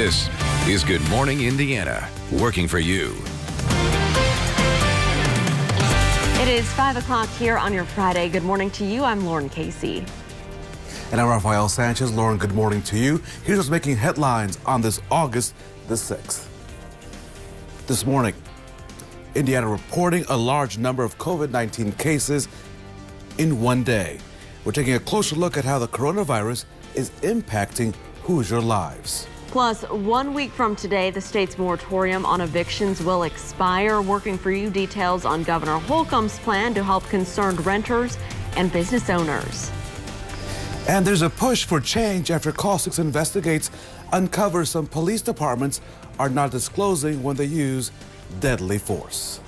This is Good Morning Indiana, working for you. It is 5 o'clock here on your Friday. Good morning to you. I'm Lauren Casey. And I'm Rafael Sanchez. Lauren, good morning to you. Here's what's making headlines on this August the 6th. This morning, Indiana reporting a large number of COVID-19 cases in one day. We're taking a closer look at how the coronavirus is impacting Hoosier lives. Plus, 1 week from today, the state's moratorium on evictions will expire. Working for you, details on Governor Holcomb's plan to help concerned renters and business owners. And there's a push for change after Call 6 investigates uncovers some police departments are not disclosing when they use deadly force.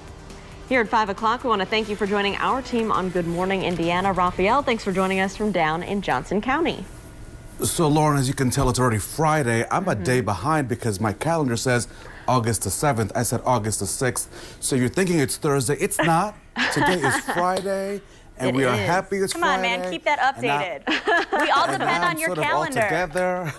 Here at 5 o'clock, we want to thank you for joining our team on Good Morning Indiana. Raphael, thanks for joining us from down in Johnson County. So, Lauren, as you can tell, it's already Friday. I'm a day behind because my calendar says August the 7th. I said August the 6th. So you're thinking it's Thursday. It's not. Today is Friday, and we are happy it's Friday. Come on, man, keep that updated. We all depend on your calendar. All together.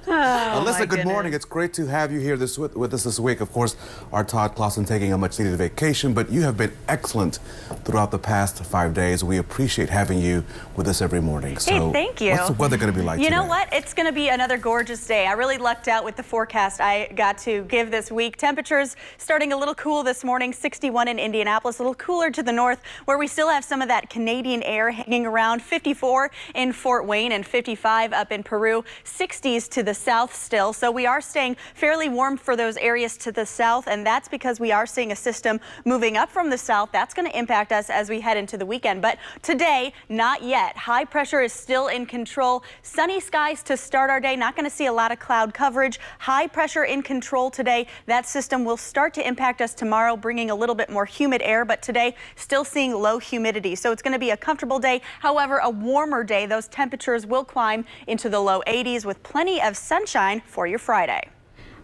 Alyssa, good morning. It's great to have you here with us this week. Of course, our Todd Clausen taking a much-needed vacation, but you have been excellent throughout the past 5 days. We appreciate having you with us every morning. So, hey, thank you. What's the weather going to be like You today? know what? It's going to be another gorgeous day. I really lucked out with the forecast I got to give this week. Temperatures starting a little cool this morning, 61 in Indianapolis, a little cooler to the north, where we still have some of that Canadian air hanging around, 54 in Fort Wayne and 55 up in Peru, 60s to the south still. So we are staying fairly warm for those areas to the south, and that's because we are seeing a system moving up from the south. That's going to impact us as we head into the weekend. But today, not yet. High pressure is still in control. Sunny skies to start our day. Not going to see a lot of cloud coverage. High pressure in control today. That system will start to impact us tomorrow, bringing a little bit more humid air. But today, still seeing low humidity. So it's going to be a comfortable day. However, a warmer day. Those temperatures will climb into the low 80s with plenty of sunshine for your Friday.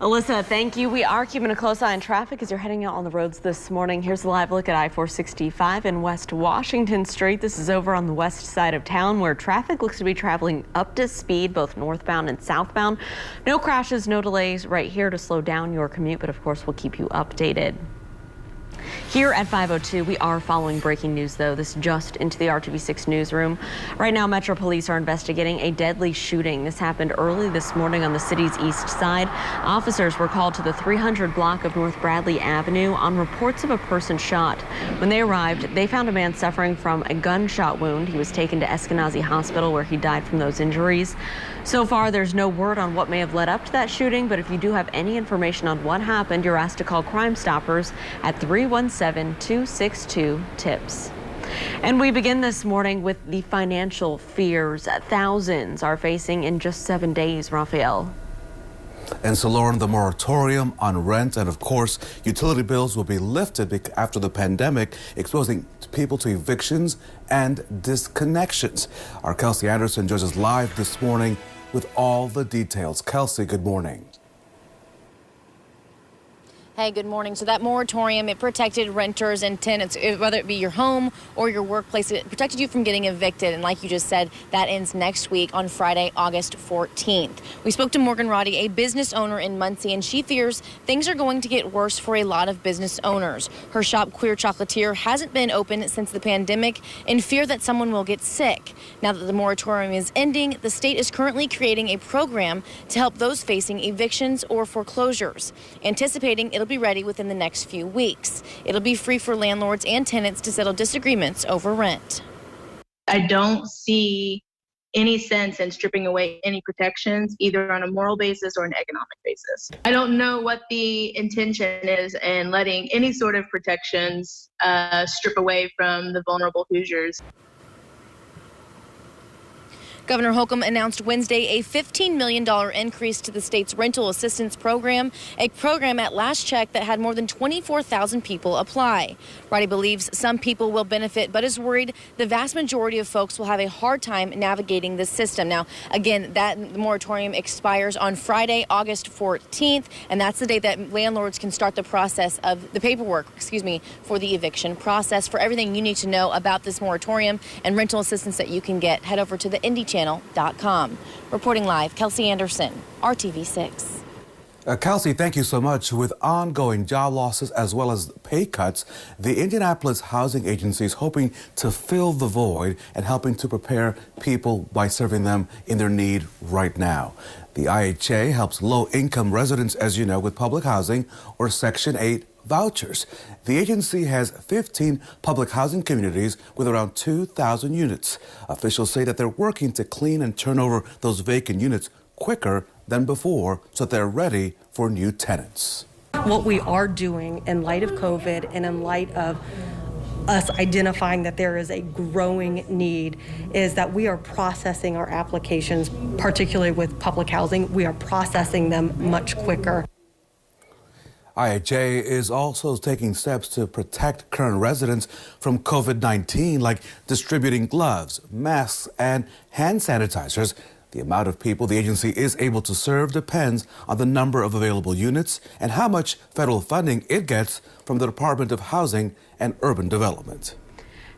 Alyssa, thank you. We are keeping a close eye on traffic as you're heading out on the roads this morning. Here's a live look at I-465 in West Washington Street. This is over on the west side of town where traffic looks to be traveling up to speed, both northbound and southbound. No crashes, no delays right here to slow down your commute, but of course we'll keep you updated. Here at 5:02, we are following breaking news, though. This just into the RTV6 newsroom. Right now, Metro Police are investigating a deadly shooting. This happened early this morning on the city's east side. Officers were called to the 300 block of North Bradley Avenue on reports of a person shot. When they arrived, they found a man suffering from a gunshot wound. He was taken to Eskenazi Hospital, where he died from those injuries. So far, there's no word on what may have led up to that shooting, but if you do have any information on what happened, you're asked to call Crime Stoppers at 317-262-TIPS. And we begin this morning with the financial fears thousands are facing in just 7 days, Raphael. And so, Lauren, the moratorium on rent and, of course, utility bills will be lifted after the pandemic, exposing people to evictions and disconnections. Our Kelsey Anderson joins us live this morning with all the details. Kelsey, good morning. Hey, good morning. So that moratorium, it protected renters and tenants, whether it be your home or your workplace. It protected you from getting evicted. And like you just said, that ends next week on Friday, August 14th. We spoke to Morgan Roddy, a business owner in Muncie, and she fears things are going to get worse for a lot of business owners. Her shop, Queer Chocolatier, hasn't been open since the pandemic in fear that someone will get sick. Now that the moratorium is ending, the state is currently creating a program to help those facing evictions or foreclosures, anticipating it'll be ready within the next few weeks. It'll be free for landlords and tenants to settle disagreements over rent. I don't see any sense in stripping away any protections, either on a moral basis or an economic basis. I don't know what the intention is in letting any sort of protections strip away from the vulnerable Hoosiers. Governor Holcomb announced Wednesday a $15 million increase to the state's rental assistance program, a program at last check that had more than 24,000 people apply. Roddy believes some people will benefit, but is worried the vast majority of folks will have a hard time navigating this system. Now, again, that moratorium expires on Friday, August 14th, and that's the day that landlords can start the process of the paperwork, for the eviction process. For everything you need to know about this moratorium and rental assistance that you can get, head over to the Indy channel TippecanoeCountyChannel.com. Reporting live, Kelsey Anderson, RTV6. Kelsey, thank you so much. With ongoing job losses as well as pay cuts, the Indianapolis Housing Agency is hoping to fill the void and helping to prepare people by serving them in their need right now. The IHA helps low-income residents, as you know, with public housing or Section 8 vouchers. The agency has 15 public housing communities with around 2,000 units. Officials say that they're working to clean and turn over those vacant units quicker than before so they're ready for new tenants. What we are doing in light of COVID and in light of us identifying that there is a growing need is that we are processing our applications, particularly with public housing. We are processing them much quicker. IHA is also taking steps to protect current residents from COVID-19, like distributing gloves, masks, and hand sanitizers. The amount of people the agency is able to serve depends on the number of available units and how much federal funding it gets from the Department of Housing and Urban Development.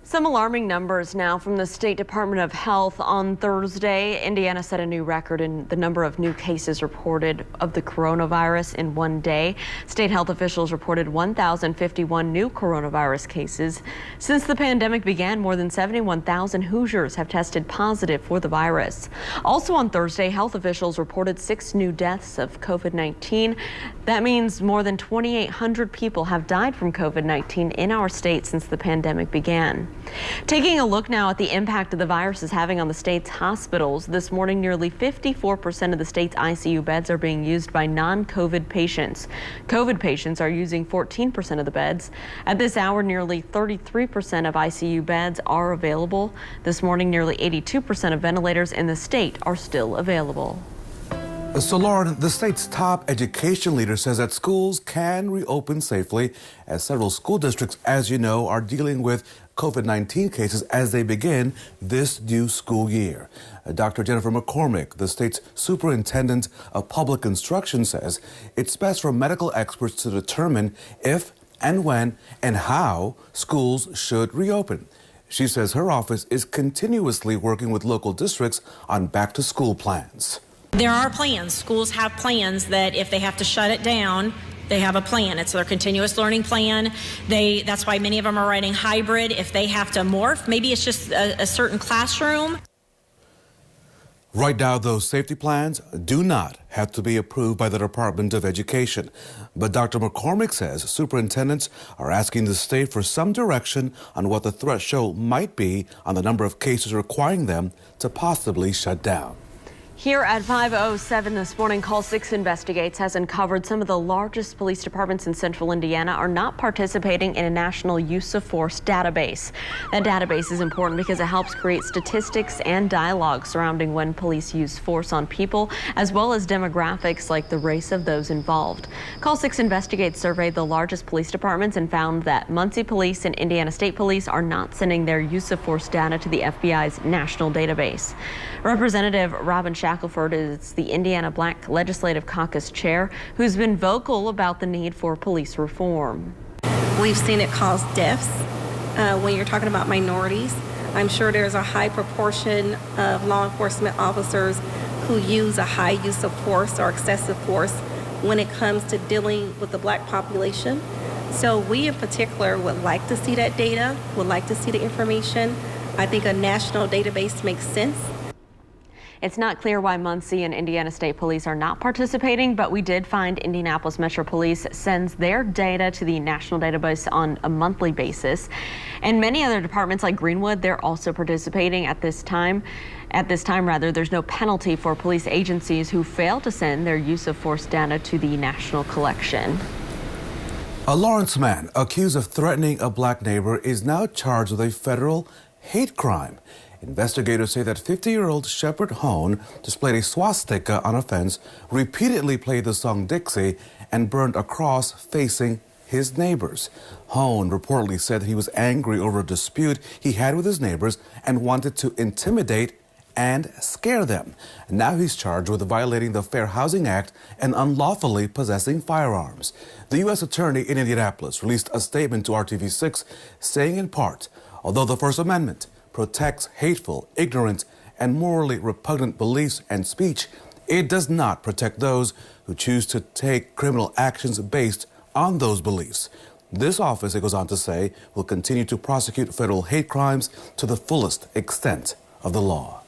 Some alarming numbers now from the State Department of Health. On Thursday, Indiana set a new record in the number of new cases reported of the coronavirus in one day. State health officials reported 1,051 new coronavirus cases. Since the pandemic began, more than 71,000 Hoosiers have tested positive for the virus. Also on Thursday, health officials reported 6 new deaths of COVID-19. That means more than 2,800 people have died from COVID-19 in our state since the pandemic began. Taking a look now at the impact of the virus is having on the state's hospitals. This morning, nearly 54% of the state's ICU beds are being used by non-COVID patients. COVID patients are using 14% of the beds. At this hour, nearly 33% of ICU beds are available. This morning, nearly 82% of ventilators in the state are still available. So, Lauren, the state's top education leader says that schools can reopen safely as several school districts, as you know, are dealing with COVID-19 cases as they begin this new school year. Dr. Jennifer McCormick, the state's superintendent of public instruction, says it's best for medical experts to determine if and when and how schools should reopen. She says her office is continuously working with local districts on back-to-school plans. There are plans. Schools have plans that if they have to shut it down, they have a plan. It's their continuous learning plan. That's why many of them are running hybrid. If they have to morph, maybe it's just a certain classroom. Right now, those safety plans do not have to be approved by the Department of Education. But Dr. McCormick says superintendents are asking the state for some direction on what the threshold might be on the number of cases requiring them to possibly shut down. Here at 5:07 this morning, Call 6 Investigates has uncovered some of the largest police departments in central Indiana are not participating in a national use of force database. That database is important because it helps create statistics and dialogue surrounding when police use force on people, as well as demographics like the race of those involved. Call 6 Investigates surveyed the largest police departments and found that Muncie Police and Indiana State Police are not sending their use of force data to the FBI's national database. Representative Robin Shackelford is the Indiana Black Legislative Caucus chair, who's been vocal about the need for police reform. We've seen it cause deaths when you're talking about minorities. I'm sure there's a high proportion of law enforcement officers who use a high use of force or excessive force when it comes to dealing with the black population. So we in particular would like to see that data, would like to see the information. I think a national database makes sense. It's not clear why Muncie and Indiana State Police are not participating, but we did find Indianapolis Metro Police sends their data to the national database on a monthly basis. And many other departments like Greenwood, they're also participating at this time. There's no penalty for police agencies who fail to send their use of force data to the national collection. A Lawrence man accused of threatening a black neighbor is now charged with a federal hate crime. Investigators say that 50-year-old Shepard Hone displayed a swastika on a fence, repeatedly played the song Dixie, and burned a cross facing his neighbors. Hone reportedly said that he was angry over a dispute he had with his neighbors and wanted to intimidate and scare them. Now he's charged with violating the Fair Housing Act and unlawfully possessing firearms. The U.S. Attorney in Indianapolis released a statement to RTV6 saying in part, although the First Amendment protects hateful, ignorant, and morally repugnant beliefs and speech, it does not protect those who choose to take criminal actions based on those beliefs. This office, it goes on to say, will continue to prosecute federal hate crimes to the fullest extent of the law.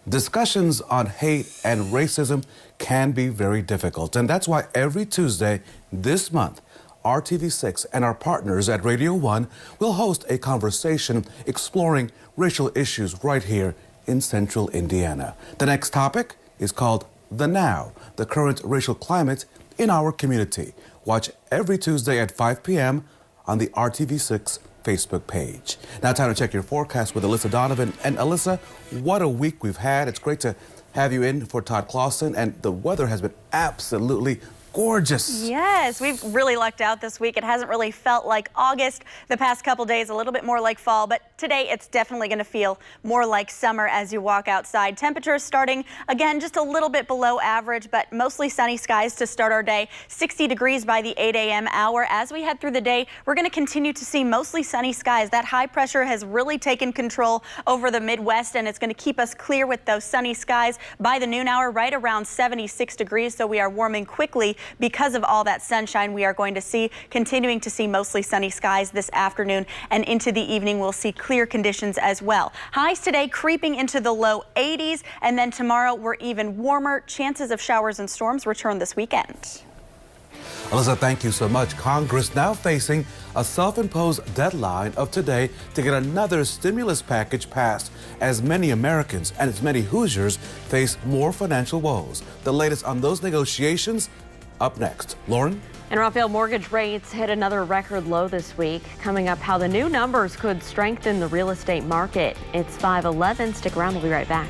Discussions on hate and racism can be very difficult, and that's why every Tuesday this month, RTV6 and our partners at Radio 1 will host a conversation exploring racial issues right here in central Indiana. The next topic is called The Now, the current racial climate in our community. Watch every Tuesday at 5 p.m. on the RTV6 Facebook page. Now time to check your forecast with Alyssa Donovan. And Alyssa, what a week we've had. It's great to have you in for Todd Clausen, and the weather has been absolutely gorgeous. Yes, we've really lucked out this week. It hasn't really felt like August the past couple days, a little bit more like fall, but today it's definitely going to feel more like summer as you walk outside. Temperatures starting again just a little bit below average, but mostly sunny skies to start our day. 60 degrees by the 8 a.m. hour. As we head through the day, we're going to continue to see mostly sunny skies. That high pressure has really taken control over the Midwest, and it's going to keep us clear with those sunny skies by the noon hour, right around 76 degrees. So we are warming quickly because of all that sunshine. We are going to continuing to see mostly sunny skies this afternoon, and into the evening we'll see clear conditions as well. Highs today creeping into the low 80s, and then tomorrow we're even warmer. Chances of showers and storms return this weekend. Alyssa, thank you so much. Congress now facing a self-imposed deadline of today to get another stimulus package passed, as many Americans and as many Hoosiers face more financial woes. The latest on those negotiations up next. Lauren? And Raphael, mortgage rates hit another record low this week. Coming up, how the new numbers could strengthen the real estate market. It's 5:11. Stick around. We'll be right back.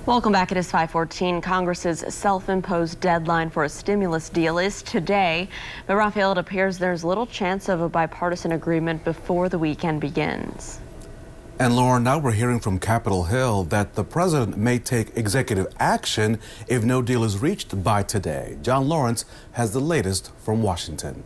Welcome back. It is 5:14. Congress's self-imposed deadline for a stimulus deal is today. But Raphael, it appears there's little chance of a bipartisan agreement before the weekend begins. And Lauren, now we're hearing from Capitol Hill that the president may take executive action if no deal is reached by today. John Lawrence has the latest from Washington.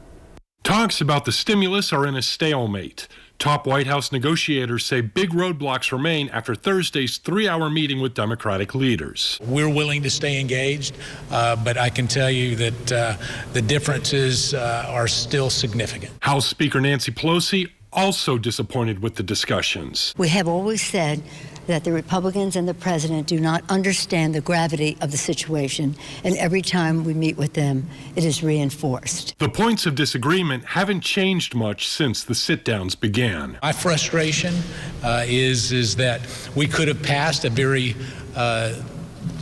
Talks about the stimulus are in a stalemate. Top White House negotiators say big roadblocks remain after Thursday's 3-hour meeting with Democratic leaders. We're willing to stay engaged, but I can tell you that the differences are still significant. House Speaker Nancy Pelosi also disappointed with the discussions. We have always said that the Republicans and the president do not understand the gravity of the situation, and every time we meet with them, it is reinforced. The points of disagreement haven't changed much since the sit-downs began. My frustration is that we could have passed a very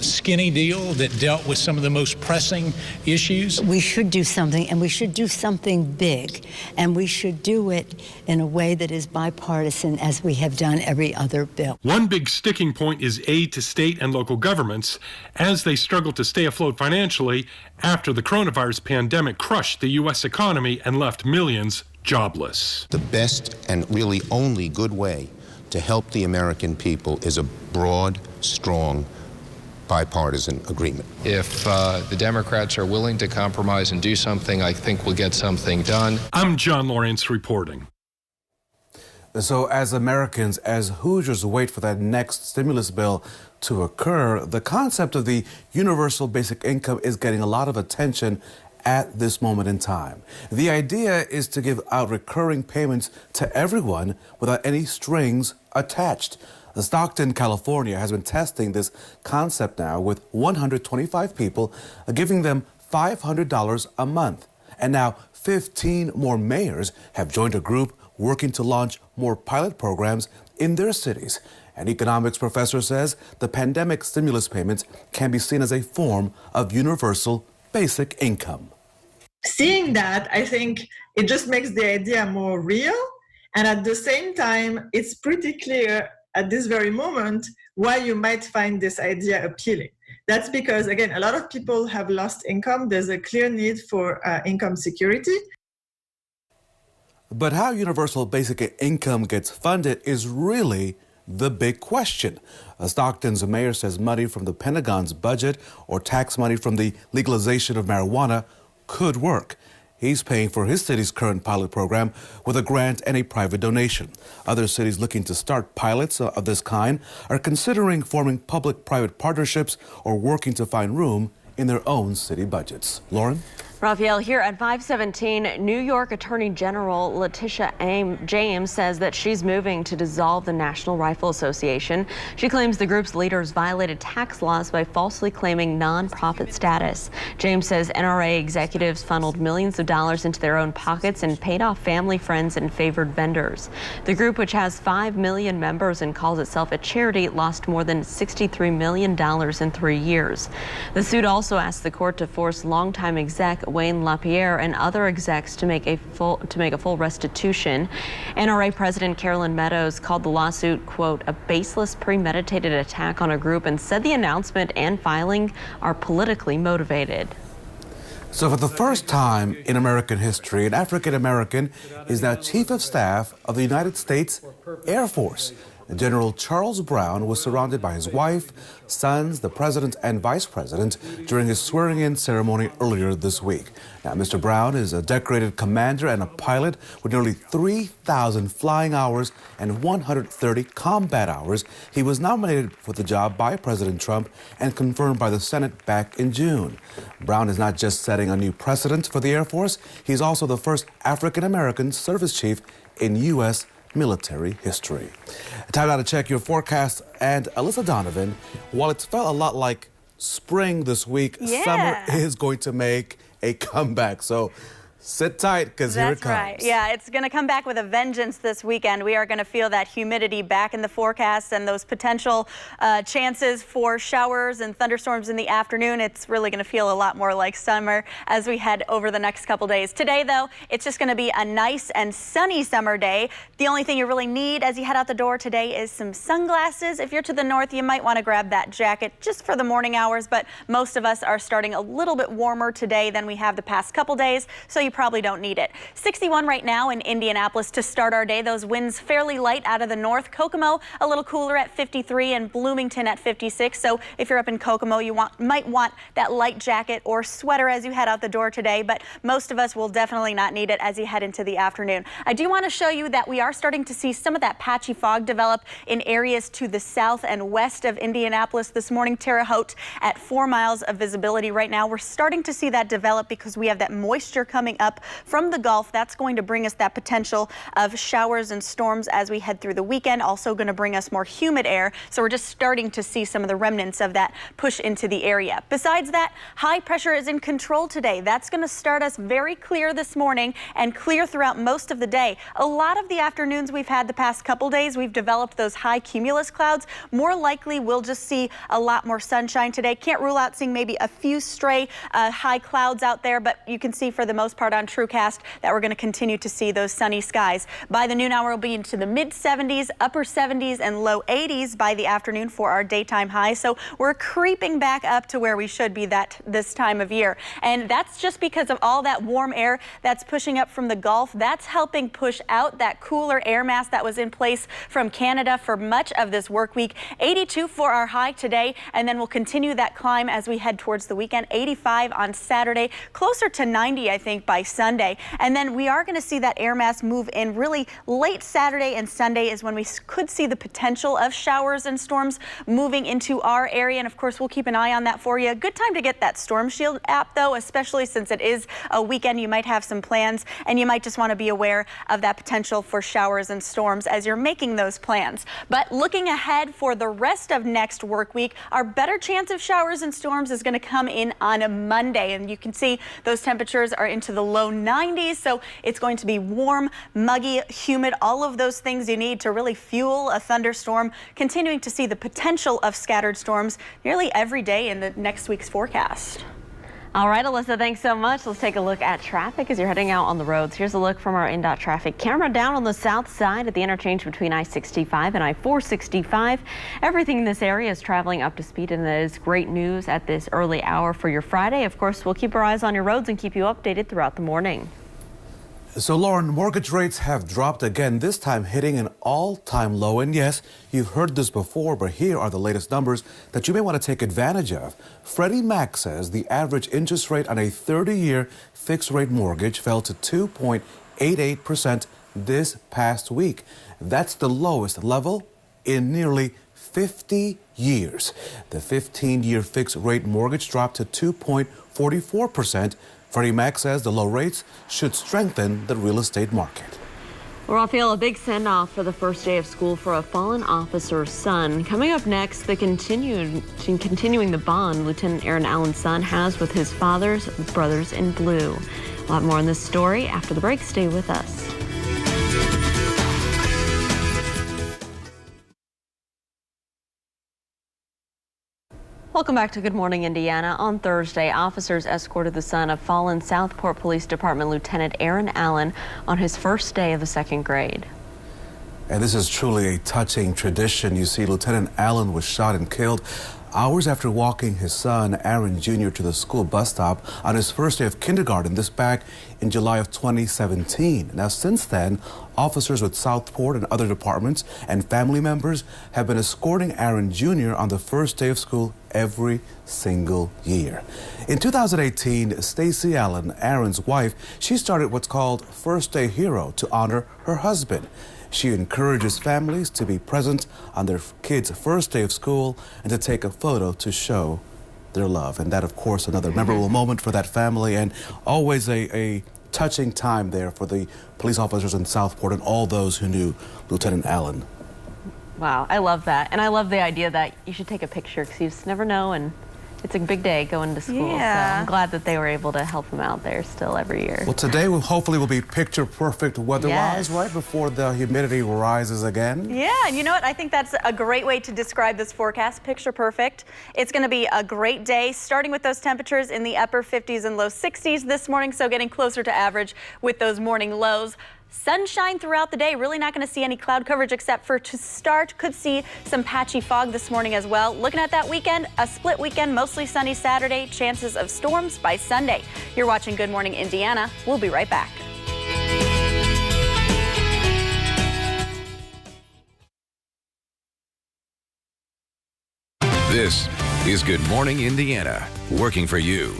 skinny deal that dealt with some of the most pressing issues. We should do something, and we should do something big, and we should do it in a way that is bipartisan, as we have done every other bill. One big sticking point is aid to state and local governments as they struggle to stay afloat financially after the coronavirus pandemic crushed the U.S. economy and left millions jobless. The best and really only good way to help the American people is a broad, strong, bipartisan agreement. If the Democrats are willing to compromise and do something, I think we'll get something done. I'm John Lawrence reporting. So as Americans, as Hoosiers wait for that next stimulus bill to occur, the concept of the universal basic income is getting a lot of attention at this moment in time. The idea is to give out recurring payments to everyone without any strings attached. Stockton, California has been testing this concept now with 125 people, giving them $500 a month. And now 15 more mayors have joined a group working to launch more pilot programs in their cities. An economics professor says the pandemic stimulus payments can be seen as a form of universal basic income. Seeing that, I think it just makes the idea more real. And at the same time, it's pretty clear at this very moment why you might find this idea appealing. That's because, again, a lot of people have lost income. There's a clear need for income security. But how universal basic income gets funded is really the big question. Stockton's mayor says money from the Pentagon's budget or tax money from the legalization of marijuana could work. He's paying for his city's current pilot program with a grant and a private donation. Other cities looking to start pilots of this kind are considering forming public-private partnerships or working to find room in their own city budgets. Lauren? Raphael, here at 517, New York Attorney General Letitia James says that she's moving to dissolve the National Rifle Association. She claims the group's leaders violated tax laws by falsely claiming nonprofit status. James says NRA executives funneled millions of dollars into their own pockets and paid off family, friends, and favored vendors. The group, which has 5 million members and calls itself a charity, lost more than $63 million in 3 years. The suit also asked the court to force longtime exec Wayne LaPierre and other execs to make a full restitution. NRA President Carolyn Meadows called the lawsuit, quote, a baseless premeditated attack on a group, and said the announcement and filing are politically motivated. So for the first time in American history, an African American is now Chief of Staff of the United States Air Force. General Charles Brown was surrounded by his wife, sons, the president, and vice president during his swearing-in ceremony earlier this week. Now, Mr. Brown is a decorated commander and a pilot with nearly 3,000 flying hours and 130 combat hours. He was nominated for the job by President Trump and confirmed by the Senate back in June. Brown is not just setting a new precedent for the Air Force, he's also the first African-American service chief in U.S. military history. Time now to check your forecast. And Alyssa Donovan, while it's felt a lot like spring this week, summer is going to make a comeback. So sit tight, because here it comes. That's right. Yeah, it's going to come back with a vengeance this weekend. We are going to feel that humidity back in the forecast and those potential chances for showers and thunderstorms in the afternoon. It's really going to feel a lot more like summer as we head over the next couple days. Today, though, it's just going to be a nice and sunny summer day. The only thing you really need as you head out the door today is some sunglasses. If you're to the north, you might want to grab that jacket just for the morning hours, but most of us are starting a little bit warmer today than we have the past couple days, so you probably don't need it. 61 right now in Indianapolis to start our day. Those winds fairly light out of the north. Kokomo a little cooler at 53 and Bloomington at 56. So if you're up in Kokomo, you might want that light jacket or sweater as you head out the door today, but most of us will definitely not need it as you head into the afternoon. I do want to show you that we are starting to see some of that patchy fog develop in areas to the south and west of Indianapolis this morning. Terre Haute at 4 miles of visibility right now. We're starting to see that develop because we have that moisture coming up from the Gulf. That's going to bring us that potential of showers and storms as we head through the weekend. Also going to bring us more humid air. So we're just starting to see some of the remnants of that push into the area. Besides that, high pressure is in control today. That's going to start us very clear this morning and clear throughout most of the day. A lot of the afternoons we've had the past couple days, we've developed those high cumulus clouds. More likely, we'll just see a lot more sunshine today. Can't rule out seeing maybe a few stray high clouds out there, but you can see for the most part on TrueCast that we're going to continue to see those sunny skies. By the noon hour, we'll be into the mid 70s, upper 70s, and low 80s by the afternoon for our daytime highs. So we're creeping back up to where we should be this time of year. And that's just because of all that warm air that's pushing up from the Gulf. That's helping push out that cooler air mass that was in place from Canada for much of this work week. 82 for our high today, and then we'll continue that climb as we head towards the weekend. 85 on Saturday, closer to 90, I think, by Sunday. And then we are going to see that air mass move in really late Saturday and Sunday is when we could see the potential of showers and storms moving into our area. And of course, we'll keep an eye on that for you. Good time to get that Storm Shield app, though, especially since it is a weekend. You might have some plans and you might just want to be aware of that potential for showers and storms as you're making those plans. But looking ahead for the rest of next work week, our better chance of showers and storms is going to come in on a Monday. And you can see those temperatures are into the low 90s. So it's going to be warm, muggy, humid, all of those things you need to really fuel a thunderstorm. Continuing to see the potential of scattered storms nearly every day in the next week's forecast. All right, Alyssa, thanks so much. Let's take a look at traffic as you're heading out on the roads. Here's a look from our INDOT traffic camera down on the south side at the interchange between I-65 and I-465. Everything in this area is traveling up to speed, and that is great news at this early hour for your Friday. Of course, we'll keep our eyes on your roads and keep you updated throughout the morning. So, Lauren, mortgage rates have dropped again, this time hitting an all-time low. And yes, you've heard this before, but here are the latest numbers that you may want to take advantage of. Freddie Mac says the average interest rate on a 30-year fixed-rate mortgage fell to 2.88% this past week. That's the lowest level in nearly 50 years. The 15-year fixed-rate mortgage dropped to 2.44%. Freddie Mac says the low rates should strengthen the real estate market. Well, Raphael, a big send-off for the first day of school for a fallen officer's son. Coming up next, continuing the bond Lieutenant Aaron Allen's son has with his father's Brothers in Blue. We'll have more on this story after the break. Stay with us. Welcome back to Good Morning Indiana. On Thursday, officers escorted the son of fallen Southport Police Department Lieutenant Aaron Allen on his first day of the second grade. And this is truly a touching tradition. You see, Lieutenant Allen was shot and killed hours after walking his son, Aaron Jr., to the school bus stop on his first day of kindergarten, this back in July of 2017. Now, since then, officers with Southport and other departments and family members have been escorting Aaron Jr. on the first day of school every single year. In 2018, Stacy Allen, Aaron's wife, she started what's called First Day Hero to honor her husband. She encourages families to be present on their kids' first day of school and to take a photo to show their love. And that, of course, another memorable moment for that family, and always a touching time there for the police officers in Southport and all those who knew Lieutenant Allen. Wow, I love that. And I love the idea that you should take a picture because you just never know, and it's a big day going to school. Yeah. So I'm glad that they were able to help him out there still every year. Well, today hopefully will be picture perfect weather-wise, Yes. right before the humidity rises again. Yeah, and you know what? I think that's a great way to describe this forecast, picture perfect. It's going to be a great day, starting with those temperatures in the upper 50s and low 60s this morning, so getting closer to average with those morning lows. Sunshine throughout the day. Really not going to see any cloud coverage except for to start. Could see some patchy fog this morning as well. Looking at that weekend, a split weekend, mostly sunny Saturday, chances of storms by Sunday. You're watching Good Morning Indiana. We'll be right back. This is Good Morning Indiana, working for you.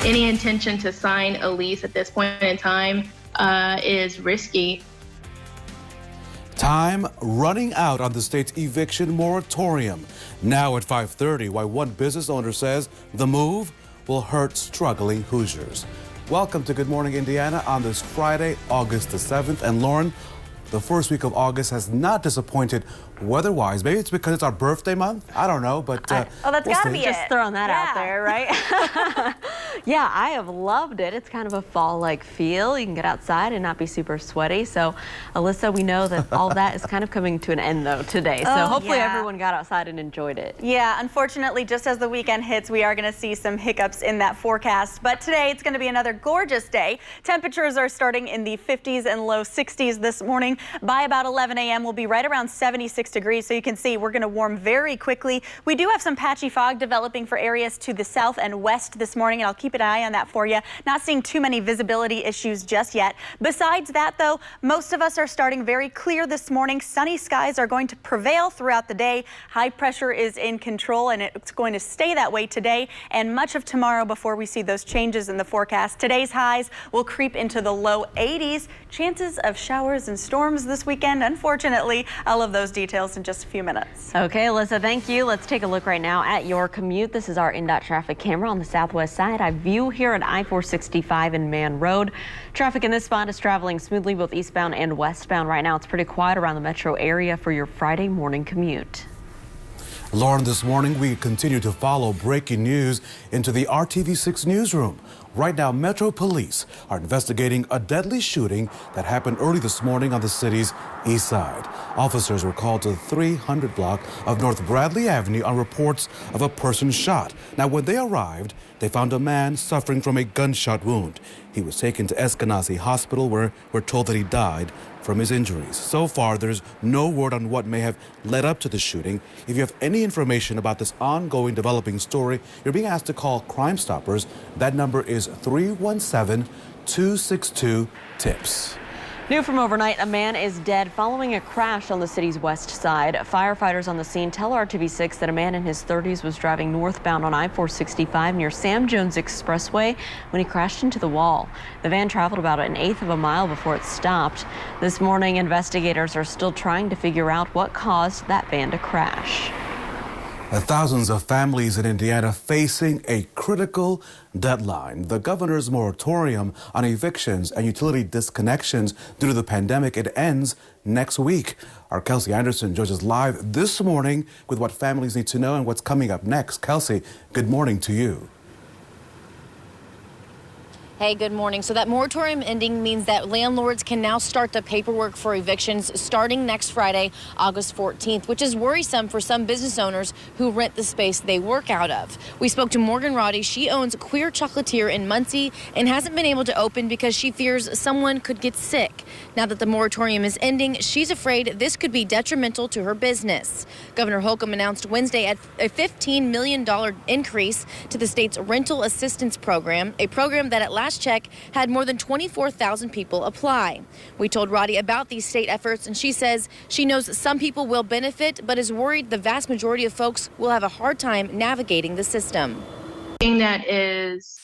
Any intention to sign a lease at this point in time is risky. Time running out on the state's eviction moratorium. Now at 5:30, why one business owner says the move will hurt struggling Hoosiers. Welcome to Good Morning Indiana on this Friday, August the 7th. And Lauren, the first week of August has not disappointed weather-wise. Maybe it's because it's our birthday month. I don't know, but Oh, that's gotta be Just it. throwing that out there, right? Yeah, I have loved it. It's kind of a fall-like feel. You can get outside and not be super sweaty. So, Alyssa, we know that all that is kind of coming to an end, though, today. So hopefully everyone got outside and enjoyed it. Yeah, unfortunately, just as the weekend hits, we are going to see some hiccups in that forecast. But today, it's going to be another gorgeous day. Temperatures are starting in the 50s and low 60s this morning. By about 11 a.m., we'll be right around 76 degrees. So you can see we're going to warm very quickly. We do have some patchy fog developing for areas to the south and west this morning, and I'll keep an eye on that for you. Not seeing too many visibility issues just yet. Besides that, though, most of us are starting very clear this morning. Sunny skies are going to prevail throughout the day. High pressure is in control, and it's going to stay that way today and much of tomorrow before we see those changes in the forecast. Today's highs will creep into the low 80s. Chances of showers and storms this weekend, unfortunately. I'll have those details in just a few minutes. Okay, Alyssa, thank you. Let's take a look right now at your commute. This is our INDOT traffic camera on the southwest side. I view here at I-465 and Man Road. Traffic in this spot is traveling smoothly both eastbound and westbound. Right now, it's pretty quiet around the metro area for your Friday morning commute. Lauren, this morning we continue to follow breaking news into the RTV6 newsroom. Right now, Metro Police are investigating a deadly shooting that happened early this morning on the city's east side. Officers were called to the 300 block of North Bradley Avenue on reports of a person shot. Now, when they arrived, they found a man suffering from a gunshot wound. He was taken to Eskenazi Hospital, where we're told that he died from his injuries. So far, there's no word on what may have led up to the shooting. If you have any information about this ongoing developing story, you're being asked to call Crime Stoppers. That number is Here's 317-262-TIPS. New from overnight, a man is dead following a crash on the city's west side. Firefighters on the scene tell WRTV6 that a man in his 30s was driving northbound on I-465 near Sam Jones Expressway when he crashed into the wall. The van traveled about an eighth of a mile before it stopped. This morning, investigators are still trying to figure out what caused that van to crash. Thousands of families in Indiana facing a critical deadline. The governor's moratorium on evictions and utility disconnections due to the pandemic, it ends next week. Our Kelsey Anderson joins us live this morning with what families need to know and what's coming up next. Kelsey, good morning to you. Hey, good morning. So that moratorium ending means that landlords can now start the paperwork for evictions starting next Friday, August 14th, which is worrisome for some business owners who rent the space they work out of. We spoke to Morgan Roddy. She owns Queer Chocolatier in Muncie and hasn't been able to open because she fears someone could get sick. Now that the moratorium is ending, she's afraid this could be detrimental to her business. Governor Holcomb announced Wednesday a $15 million increase to the state's rental assistance program, a program that at last check had more than 24,000 people apply. We told Roddy about these state efforts, and she says she knows some people will benefit, but is worried the vast majority of folks will have a hard time navigating the system. Thing that is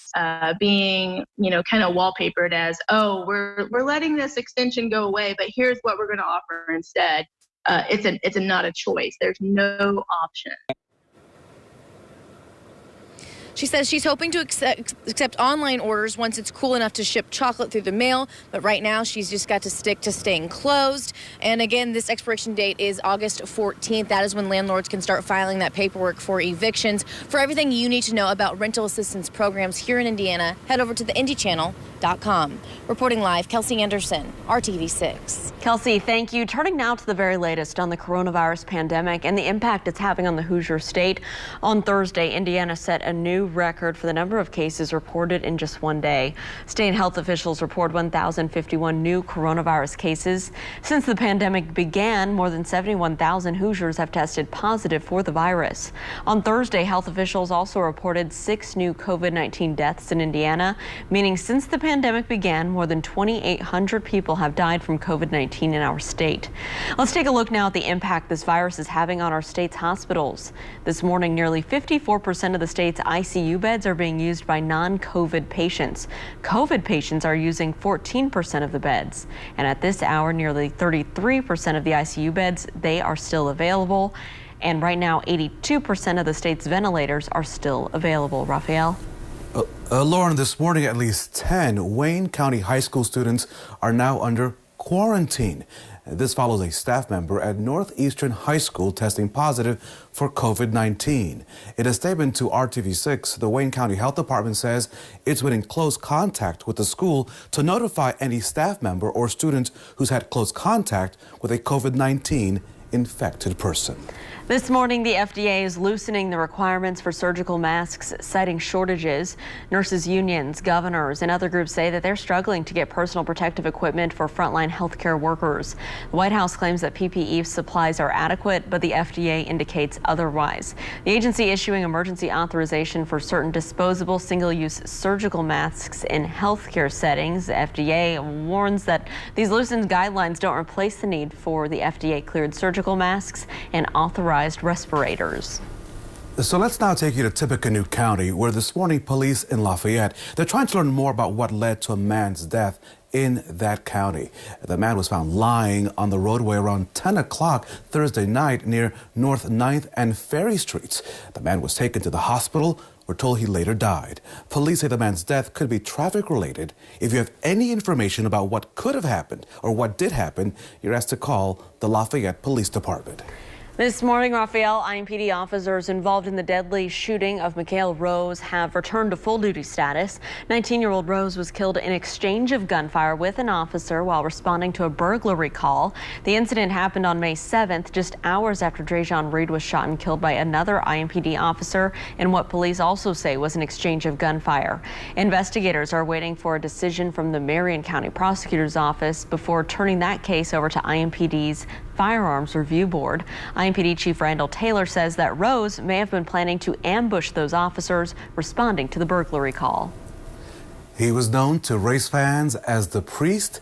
being, kind of wallpapered as, oh, we're letting this extension go away, but here's what we're going to offer instead. It's not a choice. There's no option. She says she's hoping to accept online orders once it's cool enough to ship chocolate through the mail. But right now, she's just got to stick to staying closed. And again, this expiration date is August 14th. That is when landlords can start filing that paperwork for evictions. For everything you need to know about rental assistance programs here in Indiana, head over to theindychannel.com. Reporting live, Kelsey Anderson, RTV6. Kelsey, thank you. Turning now to the very latest on the coronavirus pandemic and the impact it's having on the Hoosier State. On Thursday, Indiana set a new record for the number of cases reported in just one day. State health officials report 1,051 new coronavirus cases. Since the pandemic began, more than 71,000 Hoosiers have tested positive for the virus. On Thursday, health officials also reported 6 new COVID-19 deaths in Indiana, meaning since the pandemic began, more than 2,800 people have died from COVID-19 in our state. Let's take a look now at the impact this virus is having on our state's hospitals. This morning, nearly 54% of the state's ICU beds are being used by non-COVID patients. COVID patients are using 14% of the beds. And at this hour, nearly 33% of the ICU beds, they are still available. And right now, 82% of the state's ventilators are still available. Raphael? Lauren, this morning, at least 10 Wayne County high school students are now under quarantine. This follows a staff member at Northeastern High School testing positive for COVID-19. In a statement to RTV6, the Wayne County Health Department says it's been in close contact with the school to notify any staff member or student who's had close contact with a COVID-19 infected person. This morning, the FDA is loosening the requirements for surgical masks, citing shortages. Nurses unions, governors, and other groups say that they're struggling to get personal protective equipment for frontline healthcare workers. The White House claims that PPE supplies are adequate, but the FDA indicates otherwise. The agency issuing emergency authorization for certain disposable single-use surgical masks in healthcare settings. The FDA warns that these loosened guidelines don't replace the need for the FDA-cleared surgical masks and authorized respirators. So let's now take you to Tippecanoe County, where this morning police in Lafayette, they're trying to learn more about what led to a man's death in that county. The man was found lying on the roadway around 10 o'clock Thursday night near North 9th and Ferry Streets. The man was taken to the hospital. We're told he later died. Police say the man's death could be traffic related. If you have any information about what could have happened or what did happen, you're asked to call the Lafayette Police Department. This morning, Raphael, Impd officers involved in the deadly shooting of Mikhail Rose have returned to full duty status. 19-year-old Rose was killed in exchange of gunfire with an officer while responding to a burglary call. The incident happened on May 7th, just hours after Drejon Reed was shot and killed by another Impd officer in what police also say was an exchange of gunfire. Investigators are waiting for a decision from the Marion County Prosecutor's Office before turning that case over to Impd's Firearms Review Board. Impd Chief Randall Taylor says that Rose may have been planning to ambush those officers responding to the burglary call. He was known to race fans as the priest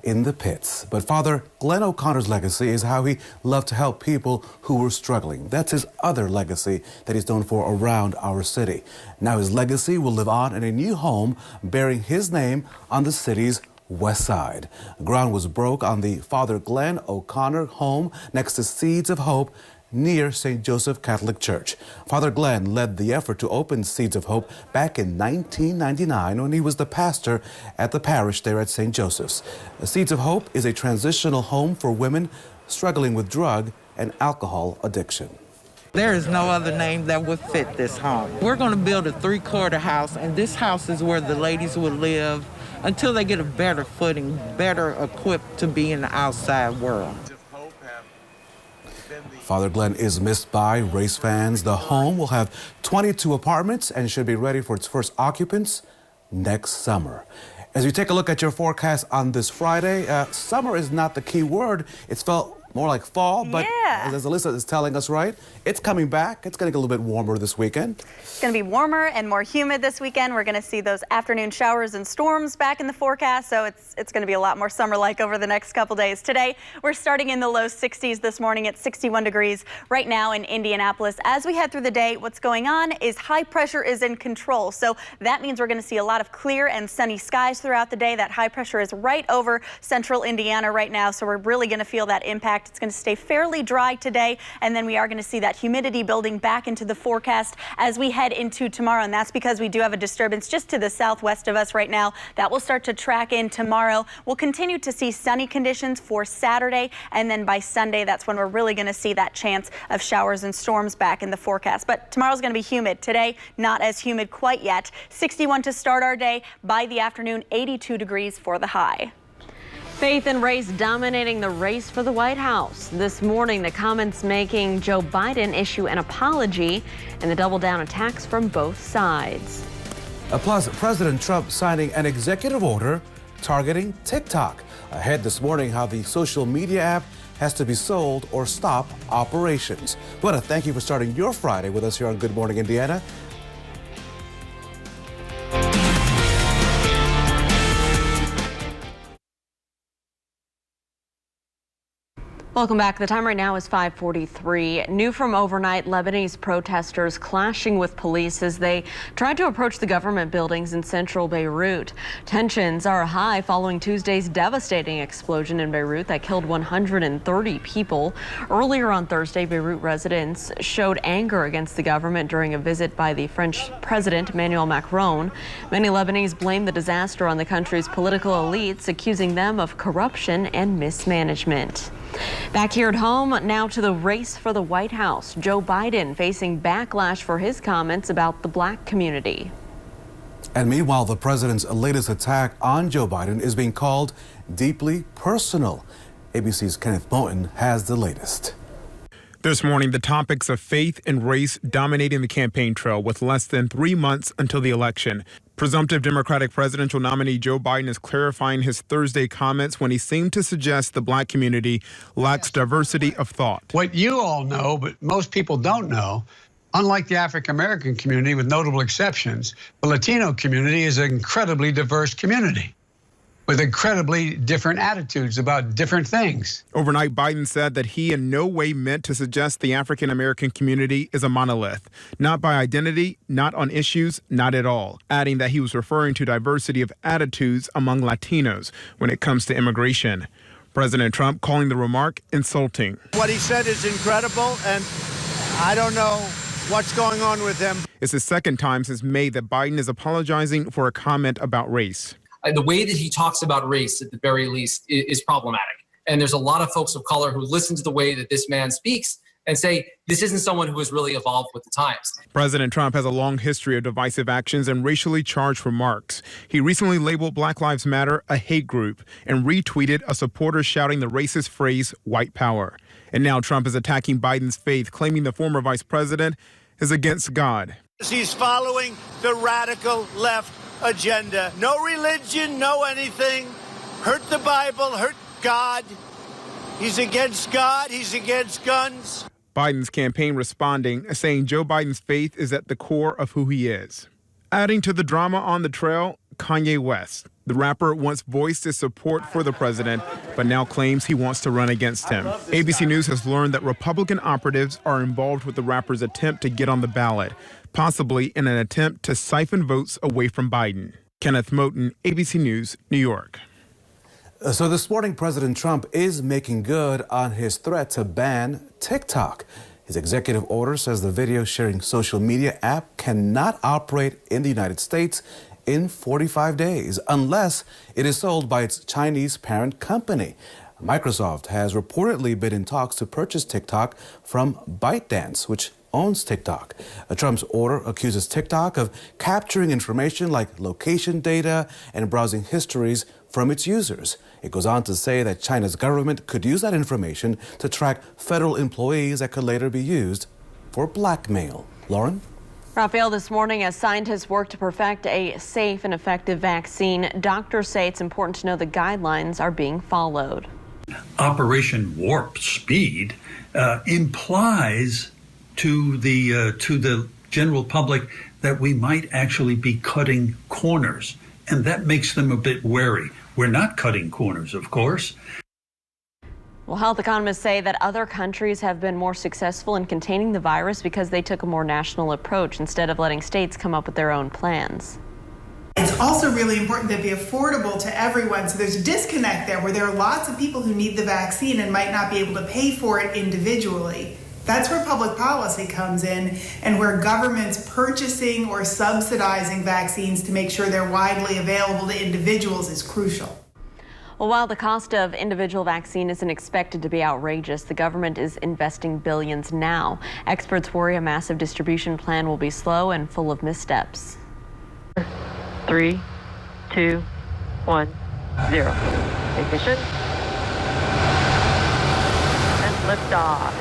in the pits. But Father Glenn O'Connor's legacy is how he loved to help people who were struggling. That's his other legacy that he's known for around our city. Now his legacy will live on in a new home bearing his name on the city's west side. Ground was broke on the Father Glenn O'Connor home next to Seeds of Hope near St. Joseph Catholic Church. Father Glenn led the effort to open Seeds of Hope back in 1999 when he was the pastor at the parish there at St. Joseph's. Seeds of Hope is a transitional home for women struggling with drug and alcohol addiction. There is no other name that would fit this home. We're going to build a 3-quarter house, and this house is where the ladies will live until they get a better footing, better equipped to be in the outside world. Father Glenn is missed by race fans. The home will have 22 apartments and should be ready for its first occupants next summer. As you take a look at your forecast on this Friday, summer is not the key word. It's felt more like fall, but as Alyssa is telling us, right, it's coming back. It's going to get a little bit warmer this weekend. It's going to be warmer and more humid this weekend. We're going to see those afternoon showers and storms back in the forecast, so it's going to be a lot more summer-like over the next couple days. Today, we're starting in the low 60s this morning at 61 degrees right now in Indianapolis. As we head through the day, what's going on is high pressure is in control, so that means we're going to see a lot of clear and sunny skies throughout the day. That high pressure is right over central Indiana right now, so we're really going to feel that impact. It's going to stay fairly dry today, and then we are going to see that humidity building back into the forecast as we head into tomorrow, and that's because we do have a disturbance just to the southwest of us right now that will start to track in tomorrow. We'll continue to see sunny conditions for Saturday, and then by Sunday, that's when we're really going to see that chance of showers and storms back in the forecast. But tomorrow's going to be humid. Today, not as humid quite yet. 61 to start our day. By the afternoon, 82 degrees for the high. Faith and race dominating the race for the White House. This morning, the comments making Joe Biden issue an apology and the double down attacks from both sides. Plus, President Trump signing an executive order targeting TikTok. Ahead this morning, how the social media app has to be sold or stop operations. We want to thank you for starting your Friday with us here on Good Morning Indiana. Welcome back. The time right now is 5:43. New from overnight, Lebanese protesters clashing with police as they tried to approach the government buildings in central Beirut. Tensions are high following Tuesday's devastating explosion in Beirut that killed 130 people. Earlier on Thursday, Beirut residents showed anger against the government during a visit by the French President Emmanuel Macron. Many Lebanese blame the disaster on the country's political elites, accusing them of corruption and mismanagement. Back here at home, now to the race for the White House. Joe Biden facing backlash for his comments about the black community. And meanwhile, the president's latest attack on Joe Biden is being called deeply personal. ABC's Kenneth Moten has the latest. This morning, the topics of faith and race dominating the campaign trail with less than 3 months until the election. Presumptive Democratic presidential nominee Joe Biden is clarifying his Thursday comments when he seemed to suggest the black community lacks diversity of thought. What you all know, but most people don't know, unlike the African American community, with notable exceptions, the Latino community is an incredibly diverse community with incredibly different attitudes about different things. Overnight, Biden said that he in no way meant to suggest the African American community is a monolith, not by identity, not on issues, not at all, adding that he was referring to diversity of attitudes among Latinos when it comes to immigration. President Trump calling the remark insulting. What he said is incredible, and I don't know what's going on with him. It's the second time since May that Biden is apologizing for a comment about race. The way that he talks about race, at the very least, is problematic. And there's a lot of folks of color who listen to the way that this man speaks and say, this isn't someone who has really evolved with the times. President Trump has a long history of divisive actions and racially charged remarks. He recently labeled Black Lives Matter a hate group and retweeted a supporter shouting the racist phrase, white power. And now Trump is attacking Biden's faith, claiming the former vice president is against God. He's following the radical left agenda. No religion, no anything. Hurt the Bible, hurt God. He's against God, he's against guns. Biden's campaign responding, saying Joe Biden's faith is at the core of who he is. Adding to the drama on the trail, Kanye West. The rapper once voiced his support for the president, but now claims he wants to run against him. ABC News has learned that Republican operatives are involved with the rapper's attempt to get on the ballot, possibly in an attempt to siphon votes away from Biden. Kenneth Moten, ABC News, New York. So this morning, President Trump is making good on his threat to ban TikTok. His executive order says the video sharing social media app cannot operate in the United States in 45 days unless it is sold by its Chinese parent company. Microsoft has reportedly been in talks to purchase TikTok from ByteDance, which owns TikTok. Trump's order accuses TikTok of capturing information like location data and browsing histories from its users. It goes on to say that China's government could use that information to track federal employees that could later be used for blackmail. Lauren? Raphael, this morning, as scientists work to perfect a safe and effective vaccine, doctors say it's important to know the guidelines are being followed. Operation Warp Speed implies to the general public that we might actually be cutting corners, and that makes them a bit wary. We're not cutting corners, of course. Well, health economists say that other countries have been more successful in containing the virus because they took a more national approach instead of letting states come up with their own plans. It's also really important to be affordable to everyone. So there's a disconnect there where there are lots of people who need the vaccine and might not be able to pay for it individually. That's where public policy comes in and where governments purchasing or subsidizing vaccines to make sure they're widely available to individuals is crucial. Well, while the cost of individual vaccine isn't expected to be outrageous, the government is investing billions now. Experts worry a massive distribution plan will be slow and full of missteps. 3, 2, 1, 0. Ignition. And liftoff.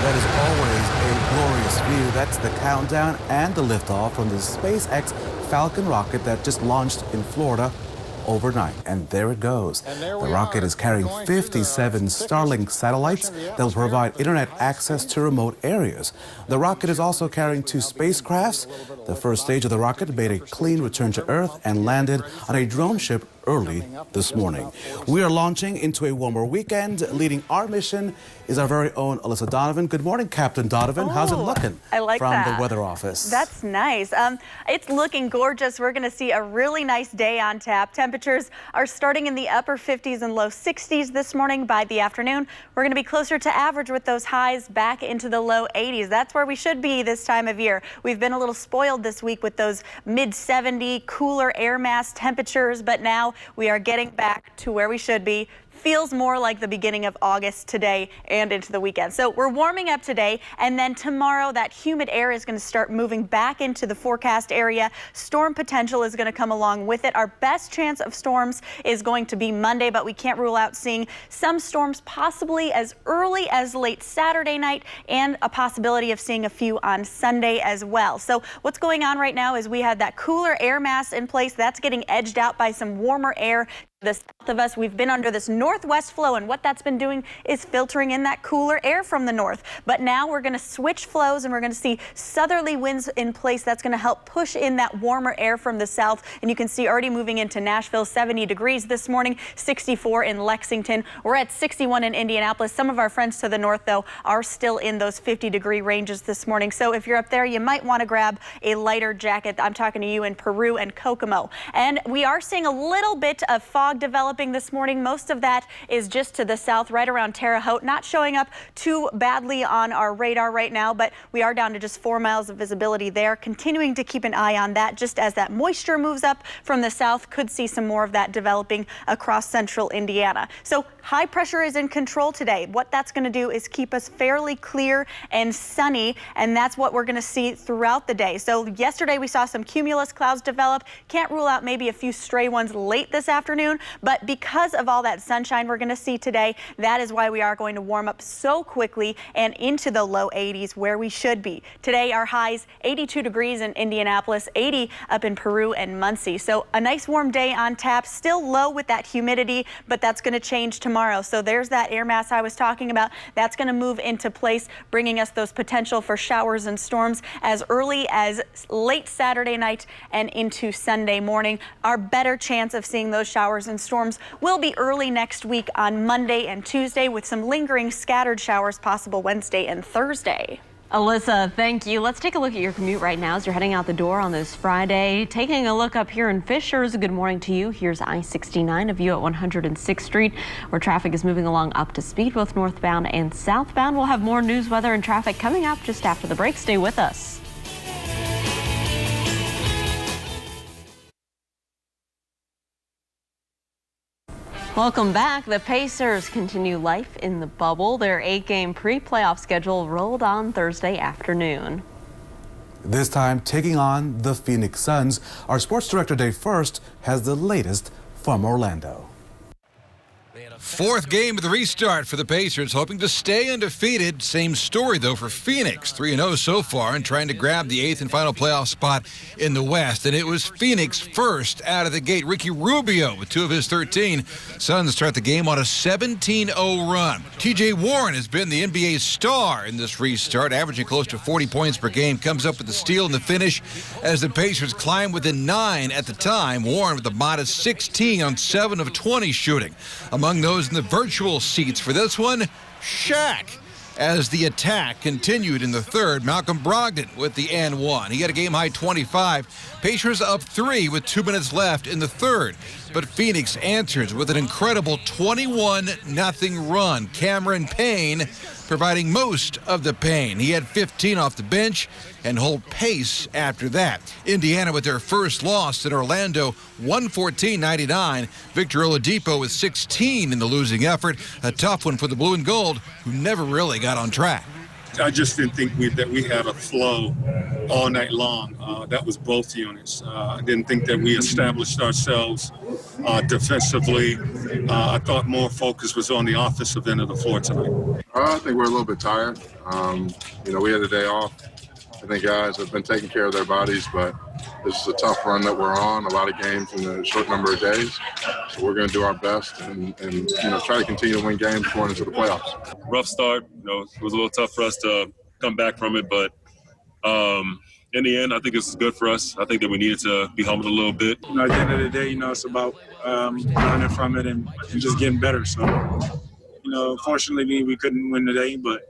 That is always a glorious view. That's the countdown and the liftoff from the SpaceX Falcon rocket that just launched in Florida overnight. And there it goes. The rocket is carrying 57 Starlink satellites that will provide internet access to remote areas. The rocket is also carrying 2 spacecrafts. The first stage of the rocket made a clean return to Earth and landed on a drone ship early this morning. We are launching into a warmer weekend. Leading our mission is our very own Alyssa Donovan. Good morning, Captain Donovan. How's it looking? I like from that. the weather office? That's nice. It's looking gorgeous. We're going to see a really nice day on tap. Temperatures are starting in the upper 50s and low 60s this morning. By the afternoon, we're going to be closer to average with those highs back into the low 80s. That's where we should be this time of year. We've been a little spoiled this week with those mid 70 cooler air mass temperatures, but now we are getting back to where we should be. Feels more like the beginning of August today and into the weekend. So we're warming up today, and then tomorrow that humid air is going to start moving back into the forecast area. Storm potential is going to come along with it. Our best chance of storms is going to be Monday, but we can't rule out seeing some storms possibly as early as late Saturday night and a possibility of seeing a few on Sunday as well. So what's going on right now is we have that cooler air mass in place that's getting edged out by some warmer air the south of us. We've been under this northwest flow, and what that's been doing is filtering in that cooler air from the north. But now we're going to switch flows, and we're going to see southerly winds in place. That's going to help push in that warmer air from the south. And you can see already moving into Nashville, 70 degrees this morning, 64 in Lexington. We're at 61 in Indianapolis. Some of our friends to the north, though, are still in those 50-degree ranges this morning. So if you're up there, you might want to grab a lighter jacket. I'm talking to you in Peru and Kokomo. And we are seeing a little bit of fog developing this morning. Most of that is just to the south, right around Terre Haute, not showing up too badly on our radar right now, but we are down to just 4 miles of visibility there. Continuing to keep an eye on that just as that moisture moves up from the south. Could see some more of that developing across central Indiana. So high pressure is in control today. What that's going to do is keep us fairly clear and sunny, and that's what we're going to see throughout the day. So yesterday we saw some cumulus clouds develop. Can't rule out maybe a few stray ones late this afternoon, But because of all that sunshine we're going to see today, that is why we are going to warm up so quickly and into the low 80s where we should be. Today, our highs 82 degrees in Indianapolis, 80 up in Peru and Muncie. So a nice warm day on tap, still low with that humidity, but that's going to change tomorrow. So there's that air mass I was talking about. That's going to move into place, bringing us those potential for showers and storms as early as late Saturday night and into Sunday morning. Our better chance of seeing those showers and storms will be early next week on Monday and Tuesday, with some lingering scattered showers possible Wednesday and Thursday. Alyssa, thank you. Let's take a look at your commute right now as you're heading out the door on this Friday. Taking a look up here in Fishers, good morning to you. Here's I-69, a view at 106th Street, where traffic is moving along up to speed, both northbound and southbound. We'll have more news, weather, and traffic coming up just after the break. Stay with us. Welcome back. The Pacers continue life in the bubble. Their 8-game pre-playoff schedule rolled on Thursday afternoon. This time taking on the Phoenix Suns. Our sports director Dave First has the latest from Orlando. Fourth game of the restart for the Pacers, hoping to stay undefeated. Same story, though, for Phoenix. 3-0 so far and trying to grab the 8th and final playoff spot in the West. And it was Phoenix first out of the gate. Ricky Rubio with 2 of his 13. Suns start the game on a 17-0 run. TJ Warren has been the NBA's star in this restart, averaging close to 40 points per game. Comes up with the steal and the finish as the Pacers climb within 9 at the time. Warren with a modest 16 on 7 of 20 shooting. Among those in the virtual seats for this one, Shaq. As the attack continued in the third, Malcolm Brogdon with the and one. He had a game-high 25. Pacers up 3 with 2 minutes left in the third. But Phoenix answers with an incredible 21-0 run. Cameron Payne providing most of the pain. He had 15 off the bench and hold pace after that. Indiana with their first loss in Orlando, 114-99. Victor Oladipo with 16 in the losing effort. A tough one for the blue and gold, who never really got on track. I just didn't think that we had a flow all night long. That was both units. I didn't think that we established ourselves defensively. I thought more focus was on the offensive end of the floor tonight. I think we're a little bit tired. We had a day off. I think guys have been taking care of their bodies, but this is a tough run that we're on, a lot of games in a short number of days. So we're going to do our best and try to continue to win games going into the playoffs. Rough start. It was a little tough for us to come back from it, but in the end, I think it's good for us. I think that we needed to be humbled a little bit. At the end of the day, it's about learning from it and just getting better. So, fortunately, we couldn't win today, but,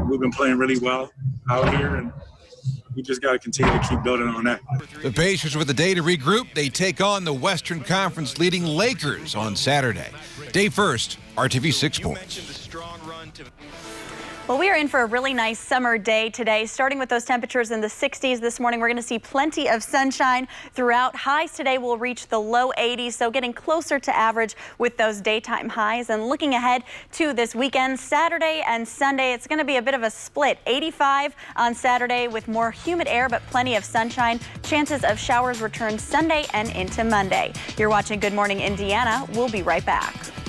we've been playing really well out here, and we just got to continue to keep building on that. The Pacers with a day to regroup. They take on the Western Conference leading Lakers on Saturday. Day first, RTV 6 Sports. Well, we are in for a really nice summer day today, starting with those temperatures in the 60s this morning. We're going to see plenty of sunshine throughout. Highs today will reach the low 80s, so getting closer to average with those daytime highs. And looking ahead to this weekend, Saturday and Sunday, it's going to be a bit of a split. 85 on Saturday with more humid air, but plenty of sunshine. Chances of showers return Sunday and into Monday. You're watching Good Morning Indiana. We'll be right back.